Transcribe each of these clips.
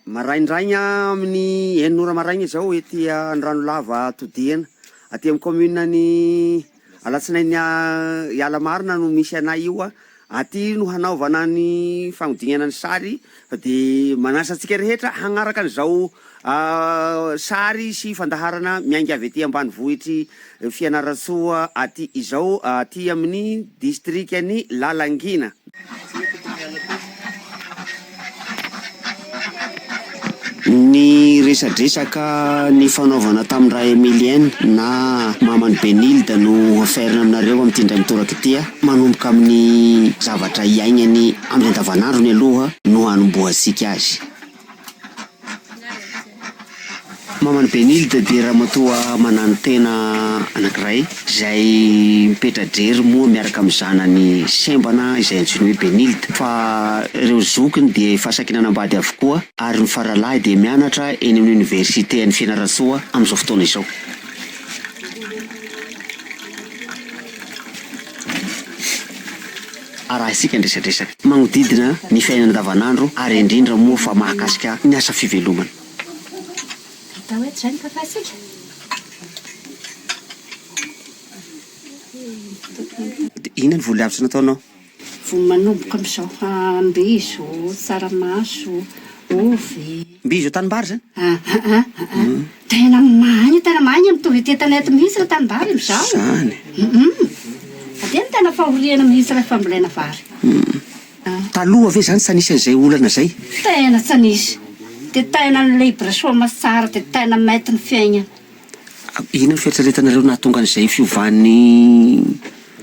Maraindraigny amin'ny enora maraigny zao ety Andrano Lava Todiana aty amin'ny commune ny Alatsinainy Iala Marina no misy anay io aty no hanaovana ny fagnodinana ny sary de manasa antsika rehetra hagnaraka an'izao sary sy fandaharana miainga avy ety ambanivohitry Fianarantsoa aty izao aty amin'ny distrikany Lalangina. Ny resadresaka ny fanaovana tamin'ny raha Emilienne na mamany Benilde no aferina aminareo amin'ny tindray mitoraka ity manomboka amin'ny zavatra iainany amin'ny andavanandro ny aloha no hanombohantsika azy. Mamany Benilde dia ramatoa mananotena anankiray izay mipetra-drery moa miaraka amin'ny zanany Sembana izay antsoina hoe Benilde fa ireo zokiny dia efa saky nanambady avokoa ary ny faralahy dia mianatra eny amin'ny université ny Fianarantsoa amin'izao fotoana izao. Araha isika ndresadresaka magnodidina ny fiainana andavanandro ary indrindra moa fa mahakasika ny asa fivelomana. Ina ny vola avy sy nataonao? Voly manomboka amin'izao ambizo, tsaramaso, ovy. Mbizo tanimbary zany? Tena mahay mitovy ity tanety mihitsy raha tanimbary amin'izao. Zany. Aty ny tena fahoriana mihitsy raha fambolena vary. Taloha ve zany tsy anisy an'izay olana zay? Tena tsy anisy. Dia tena ny libre soa tsara dia tena mety ny fiainana. Ina ny fieritreretanareo nahatonga an'izay fiovan'ny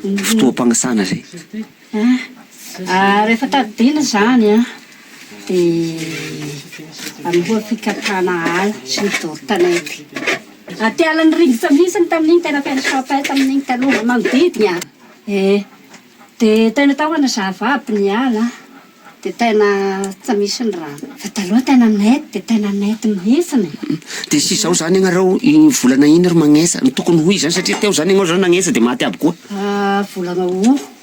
fotoam-pagnasana zay? Rehefa tadidina zany dia aloha fikapana ala sy ny doro tanety. Aty ala ny ringitra mihitsy tamin'iny tena fianasapay tamin'iny taloha manodidina. Dia tena tao anazava aby ny ala dia tena tsy misy ny rano. Fa taloha tena nety dia tena nety mihitsiny. Dia sy izao zany ianareo volana iny ry magnesa ny tokony hoy zany satria teo zany ianao zany nagnesa dia maty aby koa. Volana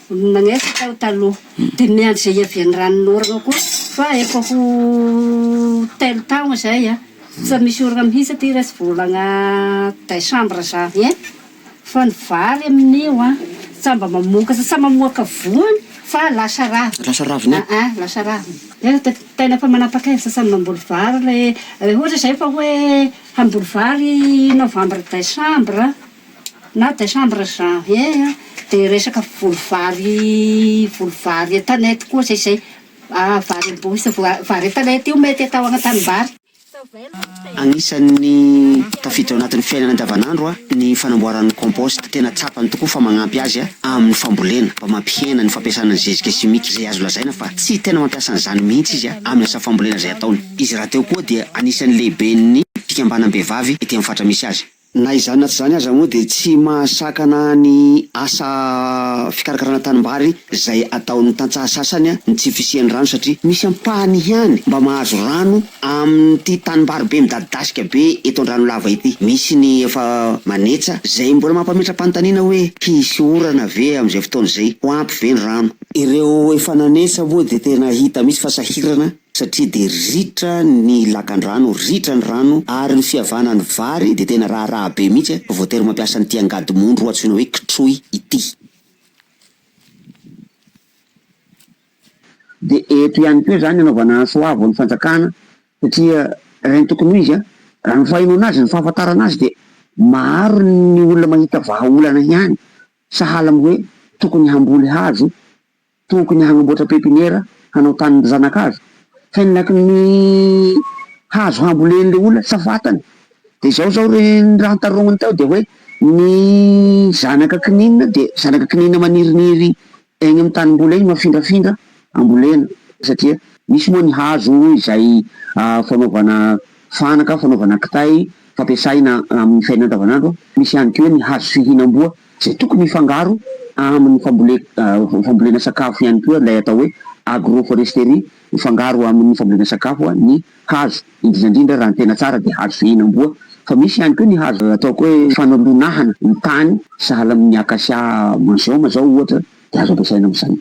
nagnesa tao taloha dia miandry izay iavian'ny ranon'orana koa fa efa ho telo taona zay tsy misy orana mihitsy aty resy volana desambra zany fa ny vary amin'io samba mamoaka sa mamoaka voany fa lasa raviny. Lasa raviny? Lasa raviny. Tena fa manapakevitra samy mamboly vary le ohatra zay fa hoe hamboly vary novambra desambra na desambra janvier dia resaka voly vary tanety koa zay vary ambohisa vary tanety io mety atao agnatanimbary. Agnisan'ny tafiditra ao anatin'ny fiainana andavanandro ny fanamboaran'ny compost tena tsapany tokoa fa magnampy azy amin'ny fambolena mba mampihena ny fampiasana ny zezika simika izay azo lazaina fa tsy tena mampiasa an'izany mihitsy izy amin'ny asa fambolena izay ataony. Izy raha teo koa dia anisan'ny lehiben'ny fikambanam-behivavy ety amin'ny fatra misy azy. Na izany na tsy izany aza moa dia tsy mahasakana ny asa fikarakarana tanimbary izay ataon'ny tantsaha sasany ny tsy fisian'ny rano satria misy ampahany ihany mba mahazo rano amin'ity tanimbary be midadidasika be eto Andrano Lava ity. Misy ny efa manetsa izay mbola mampametra-panontaniana hoe hisy orana ve amin'izay fotoana izay ho ampy ve ny rano. Ireo efa nanetsa moa dia tena hita misy fasahirana satria dia ritra ny lakan-drano, ritra ny rano ary ny fihavana ny vary dia tena raha be mihitsy voatery mampiasa ny tiangadimondro antsoina hoe kitroy ity. Dia eto ihany koa zany anaovana soavo ny fanjakana satria raha ny tokony izy raha ny fahainoana azy ny fahafantarana azy dia maro ny olona mahita vahaolana ihany sahala amin'ny hoe tokony hamboly hazo, tokony hanamboatra pepiniera hanao tany zanak'hazo fa inaky ny hazo hambolen'le olona safatany. Dia zao raha tarongony tao dia hoe ny zanaka kininina dia zanaka kininina maniriniry eny amin'ny tanimbola eny mafindrafindra ambolena satria misy moa ny hazo izay fanaovana fanaka, fanaovana kitay fampiasaina amin'ny fiainana andavanandro. Misy ihany koa ny hazo fihinam-boa izay tokony mifangaro amin'ny fambolena sakafo ihany koa ilay atao hoe agroforesterie mifangaro amin'ny fambolena sakafo ny hazo indrindrandrindra raha ny tena tsara dia hazo fihinam-boa. Fa misy ihany koa ny hazo ataoko hoe fanalonahana ny tany sahala amin'ny akasia manzoma zao ohatra dia azo ampiasaina amin'izany.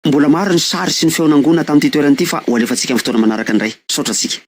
Mbola maro ny sary sy ny feonangona tamin'ity toerana ity fa ho alefantsika amin'ny fotoana manaraka indray. Saotra antsika.